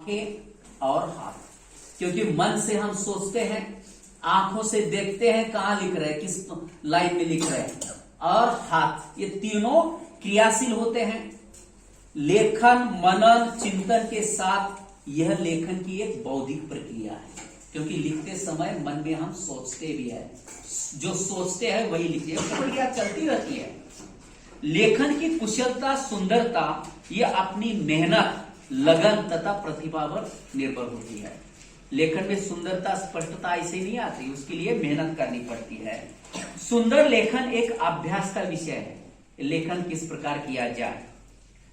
आंखें और हाथ, क्योंकि मन से हम सोचते हैं, आंखों से देखते हैं कहां लिख रहे हैं, किस लाइन में लिख रहे हैं, और हाथ, ये तीनों क्रियाशील होते हैं। लेखन मनन चिंतन के साथ यह लेखन की एक बौद्धिक प्रक्रिया है, क्योंकि लिखते समय मन में हम सोचते भी है, जो सोचते हैं वही लिखते हैं, प्रक्रिया चलती रहती है। लेखन की कुशलता सुंदरता ये अपनी मेहनत लगन तथा प्रतिभा पर निर्भर होती है। लेखन में सुंदरता स्पष्टता ऐसे नहीं आती, उसके लिए मेहनत करनी पड़ती है। सुंदर लेखन एक अभ्यास का विषय है। लेखन किस प्रकार किया जाए,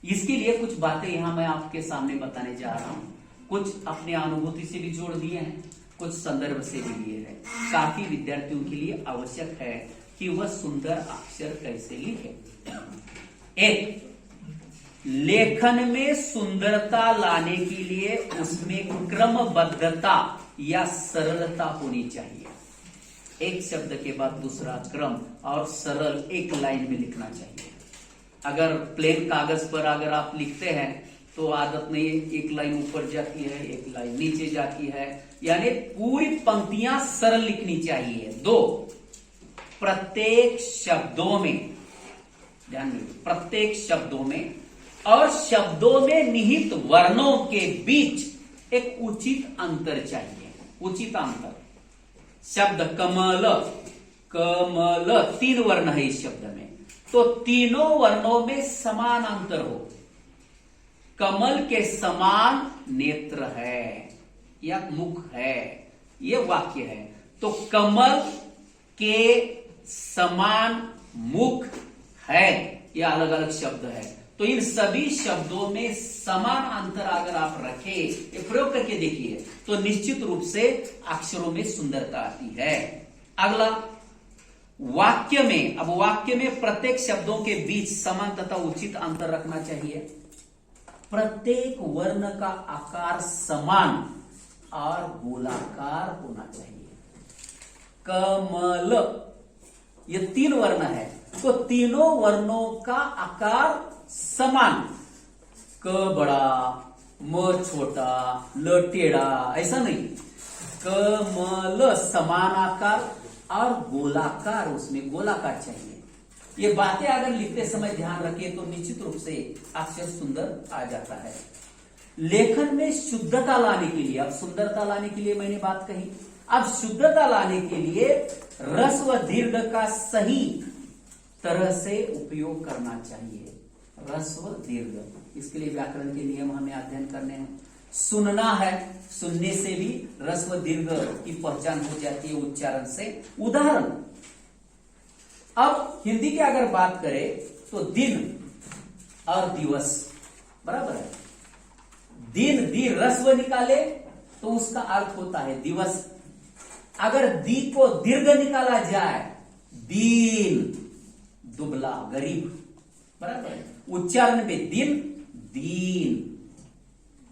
इसके लिए कुछ बातें यहां मैं आपके सामने बताने जा रहा हूं। कुछ अपने अनुभूति से भी जोड़ दिए हैं, कुछ संदर्भ से भी लिए हैं। काफी विद्यार्थियों के लिए आवश्यक है कि वह सुंदर अक्षर कैसे लिखे। एक, लेखन में सुंदरता लाने के लिए उसमें क्रमबद्धता या सरलता होनी चाहिए। एक शब्द के बाद दूसरा क्रम और सरल एक लाइन में लिखना चाहिए। अगर प्लेन कागज पर अगर आप लिखते हैं तो आदत नहीं है, एक लाइन ऊपर जाती है, एक लाइन नीचे जाती है, यानी पूरी पंक्तियां सरल लिखनी चाहिए। दो, प्रत्येक शब्दों में, ध्यान दीजिए, प्रत्येक शब्दों में और शब्दों में निहित वर्णों के बीच एक उचित अंतर चाहिए। उचित अंतर, शब्द कमल, कमल 3 वर्ण है इस शब्द में, तो तीनों वर्णों में समान अंतर हो। कमल के समान नेत्र है या मुख है, ये वाक्य है, तो कमल के समान मुख है, ये अलग अलग शब्द है। तो इन सभी शब्दों में समान अंतर अगर आप रखें, ये प्रयोग करके देखिए, तो निश्चित रूप से अक्षरों में सुंदरता आती है। अगला, वाक्य में, अब वाक्य में प्रत्येक शब्दों के बीच समान तथा उचित अंतर रखना चाहिए। प्रत्येक वर्ण का आकार समान और गोलाकार होना चाहिए। कमल, ये 3 वर्ण है, तो तीनों वर्णों का आकार समान, क बड़ा, म छोटा, ल टेढ़ा, ऐसा नहीं, कमल समान आकार और गोलाकार, उसमें गोलाकार चाहिए। ये बातें अगर लिखते समय ध्यान रखें तो निश्चित रूप से अक्षर सुंदर आ जाता है। लेखन में शुद्धता लाने के लिए, अब सुंदरता लाने के लिए मैंने बात कही, अब शुद्धता लाने के लिए रस व दीर्घ का सही तरह से उपयोग करना चाहिए। रस व दीर्घ, इसके लिए व्याकरण के नियम हमें अध्ययन करने हैं। सुनना है, सुनने से भी रस व दीर्घ की पहचान हो जाती है उच्चारण से। उदाहरण, अब हिंदी की अगर बात करें तो दिन और दिवस बराबर है। दिन, दी रस्व निकाले तो उसका अर्थ होता है दिवस। अगर दी को दीर्घ निकाला जाए, दीन, दुबला, गरीब, बराबर है। उच्चारण में दिन, दीन।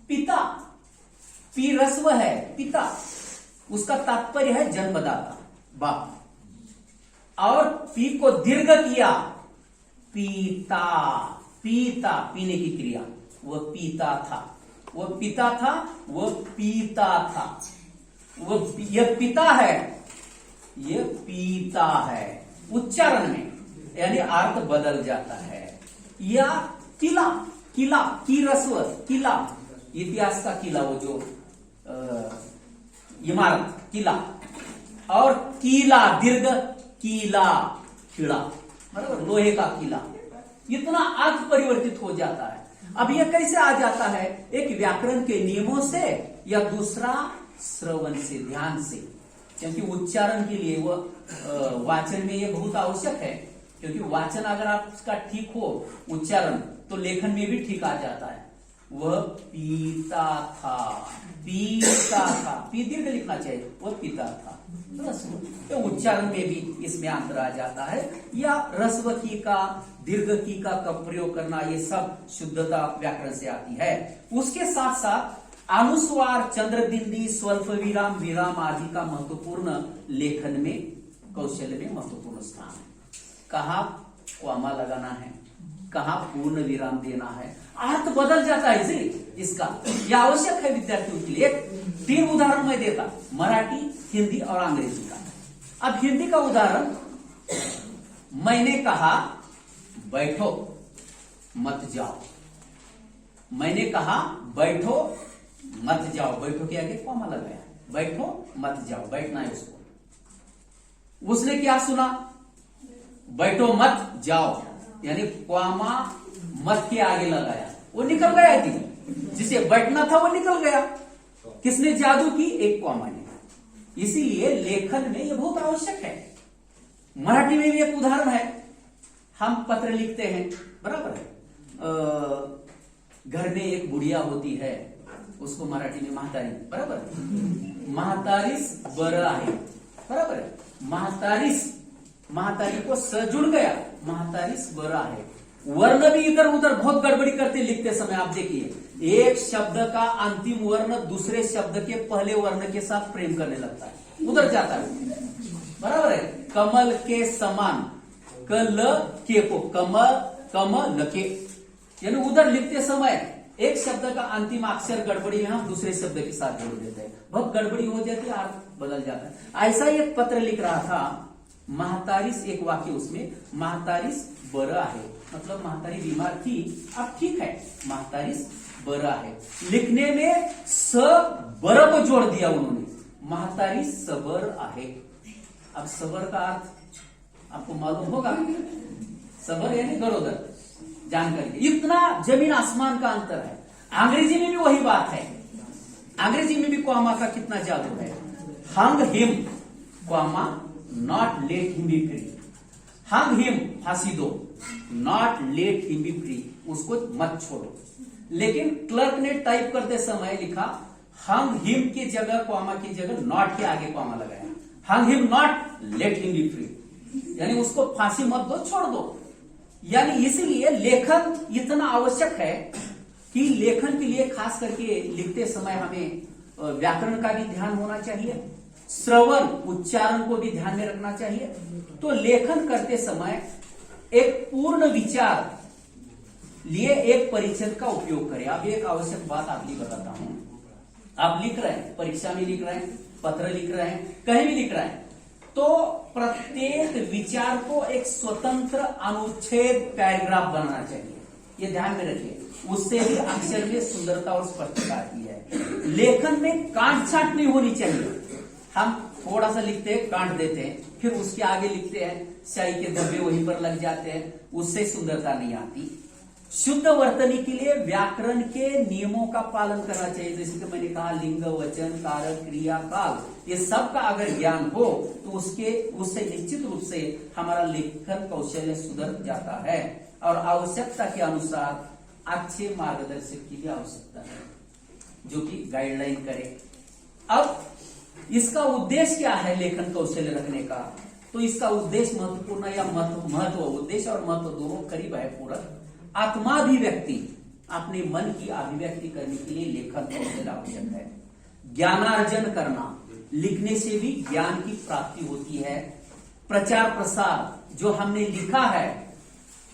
पिता, पी रस्व है, पिता, उसका तात्पर्य है जन्मदाता, बाप। और पी को दीर्घ किया, पीता, पीता, पीने की क्रिया, वह पीता था, वह पिता था, वह पीता था, वह यह पिता है, यह पीता है। उच्चारण में यानी अर्थ बदल जाता है। या किला, किला, की रस्व, किला, इतिहास का किला, वो जो इमारत, किला। और कीला, दीर्घ, कीला, खिड़ा, मतलब लोहे का किला, इतना अर्थ परिवर्तित हो जाता है। अब यह कैसे आ जाता है? एक व्याकरण के नियमों से या दूसरा श्रवण से, ध्यान से, क्योंकि उच्चारण के लिए वह वाचन में यह बहुत आवश्यक है, क्योंकि वाचन अगर आपका ठीक हो, उच्चारण, तो लेखन में भी ठीक आ जाता है। वह पीता था, पीता था, पी दीर्घ लिखना चाहिए, वह पिता था। तो उच्चारण में भी इसमें अंतर आ जाता है। या रस्व की का, दीर्घ की का कब प्रयोग करना, ये सब शुद्धता व्याकरण से आती है। उसके साथ साथ अनुस्वार, चंद्र बिंदी, स्वल्प विराम, विराम आदि का महत्वपूर्ण लेखन में, कौशल्य में महत्वपूर्ण स्थान है। कहा कॉमा लगाना है, कहाँ पूर्ण विराम देना है, अर्थ बदल जाता है इसका। यह आवश्यक है विद्यार्थियों के लिए। 3 उदाहरण मैं देता, मराठी, हिंदी और अंग्रेजी का। अब हिंदी का उदाहरण, मैंने कहा बैठो मत जाओ। मैंने कहा बैठो मत जाओ, बैठो के आगे कॉमा लगाया, बैठो मत जाओ, बैठना है उसको। उसने क्या सुना, बैठो मत जाओ, यानी कॉमा मत के आगे लगाया, वो निकल गया थी, जिसे बैठना था वो निकल गया। किसने जादू की, एक कॉमा ने। इसीलिए लेखन में यह बहुत आवश्यक है। मराठी में भी एक उदाहरण है, हम पत्र लिखते हैं, बराबर है। घर में एक बुढ़िया होती है, उसको मराठी में म्हातारी, बराबर है। म्हातारीस बरं आहे, बराबर है। म्हातारी को स जुड़ गया, म्हातारीस बरं आहे। वर्ण भी इधर उधर बहुत गड़बड़ी करते लिखते समय। आप देखिए, एक शब्द का अंतिम वर्ण दूसरे शब्द के पहले वर्ण के साथ प्रेम करने लगता है, उधर जाता है, बराबर है। कमल के समान, कल के को कमल के, यानी उधर लिखते समय एक शब्द का अंतिम अक्षर गड़बड़ी हम दूसरे शब्द के साथ जोड़ देते हैं, बहुत गड़बड़ी हो जाती है, अर्थ बदल जाता है। ऐसा ही एक पत्र लिख रहा था, म्हातारीस, एक वाक्य उसमें, म्हातारीस बरं आहे, मतलब म्हातारी बीमार थी, अब ठीक है, म्हातारीस बरं आहे। लिखने में स बरं को जोड़ दिया उन्होंने, म्हातारी सबर आहे। अब सबर का अर्थ आपको मालूम होगा, सबर यानी गरोदर, जानकारी। इतना जमीन आसमान का अंतर है। अंग्रेजी में भी वही बात है, अंग्रेजी में भी कॉमा का कितना जादू है। Hang him comma not let him be free, hang him फांसी दो, not let him be free, उसको मत छोड़ो। लेकिन क्लर्क ने टाइप करते समय लिखा हंग हिम की जगह, कॉमा की जगह नॉट के आगे कॉमा लगाया, hang him not let him be free, यानी उसको फांसी मत दो, छोड़ दो। यानी इसीलिए लेखन इतना आवश्यक है कि लेखन के लिए खास करके लिखते समय हमें व्याकरण का भी ध्यान होना चाहिए, श्रवण उच्चारण को भी ध्यान में रखना चाहिए। तो लेखन करते समय एक पूर्ण विचार लिए एक परिच्छेद का उपयोग करें। अब एक आवश्यक बात आपको बताता हूं, आप लिख रहे हैं, परीक्षा में लिख रहे हैं, पत्र लिख रहे हैं, कहीं भी लिख रहे हैं, तो प्रत्येक विचार को एक स्वतंत्र अनुच्छेद पैराग्राफ बनाना चाहिए, ये ध्यान में रखिए। उससे ही अक्षर में सुंदरता और स्पष्टता आती है। लेखन में काट छाट नहीं होनी चाहिए। हम थोड़ा सा लिखते हैं, काट देते हैं, फिर उसके आगे लिखते हैं, स्याही के धब्बे वहीं पर लग जाते हैं, उससे सुंदरता नहीं आती। शुद्ध वर्तनी के लिए व्याकरण के नियमों का पालन करना चाहिए। जैसे कि मैंने कहा, लिंग, वचन, कारक, क्रिया, काल, ये सब का अगर ज्ञान हो तो उससे निश्चित रूप से हमारा लेखन कौशल्य सुधर जाता है। और आवश्यकता के अनुसार अच्छे मार्गदर्शक की भी आवश्यकता है, जो कि गाइडलाइन करे। अब इसका उद्देश्य क्या है लेखन कौशल्य रखने का? तो इसका उद्देश्य महत्वपूर्ण या महत्व, उद्देश्य और महत्व दोनों करीब है पूरक। आत्माभिव्यक्ति, अपने मन की अभिव्यक्ति करने के लिए लेखन कौशल आवश्यक है। ज्ञानार्जन करना, लिखने से भी ज्ञान की प्राप्ति होती है। प्रचार प्रसार, जो हमने लिखा है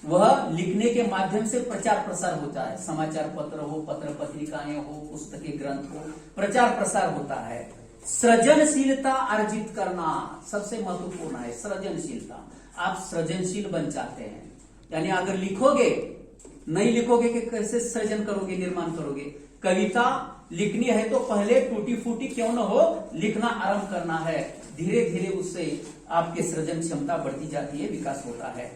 वह लिखने के माध्यम से प्रचार प्रसार होता है। समाचार पत्र हो, पत्र पत्रिकाएं हो, पुस्तकें, ग्रंथ हो, प्रचार प्रसार होता है। सृजनशीलता अर्जित करना सबसे महत्वपूर्ण है। सृजनशीलता, आप सृजनशील बन जाते हैं, यानी अगर लिखोगे, नहीं लिखोगे कि कैसे सृजन करोगे, निर्माण करोगे। कविता लिखनी है तो पहले टूटी फूटी क्यों न हो, लिखना आरंभ करना है। धीरे धीरे उससे आपके सृजन क्षमता बढ़ती जाती है, विकास होता है।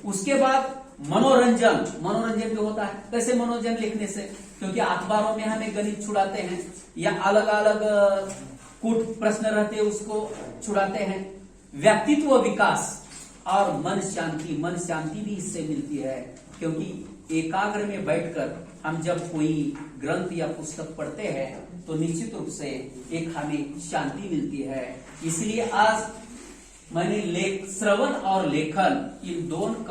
उसके बाद मनोरंजन भी होता है। कैसे मनोरंजन? लिखने से, क्योंकि अखबारों में हमें गणित छुड़ाते हैं या अलग अलग कूट प्रश्न रहते हैं, उसको छुड़ाते हैं। व्यक्तित्व विकास और मन शांति भी इससे मिलती है, क्योंकि एकाग्र में बैठकर हम जब कोई ग्रंथ या पुस्तक पढ़ते हैं तो निश्चित रूप से एक हमें शांति मिलती है। इसलिए आज मैंने श्रवण और लेखन इन दोनों